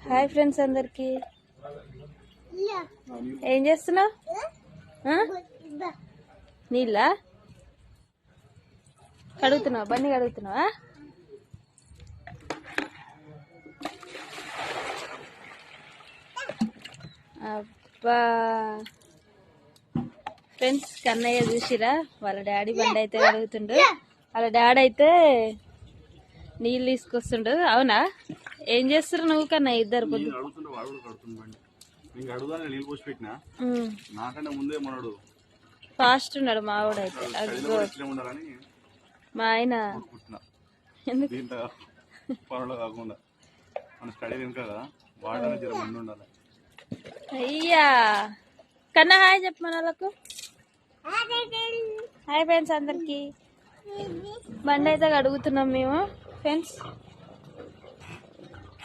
Hi friends అందరికి. ఏం చేస్తున్నావు? నీళ్ళ కడుగుతున్నావా? బండి కడుగుతున్నావా? అబ్బా ఫ్రెండ్స్, కన్నయ్య చూసిరా వాళ్ళ డాడీ బండి అయితే కడుగుతుండు. వాళ్ళ డాడీ అయితే నీళ్ళు తీసుకొస్తుండు. అవునా? ఏం చేస్తారు నువ్వు కన్నయ్య ఇద్దరు? పొద్దు ఫాస్ట్ ఉన్నాడు మా వాడు అయితే. మా ఆయన అయ్యా కన్నా హాయ్ చెప్పు మన వాళ్ళకు. హాయ్ ఫ్రెండ్స్ అందరికి. బండి అయితే అడుగుతున్నాం మేము ఫ్రెండ్స్.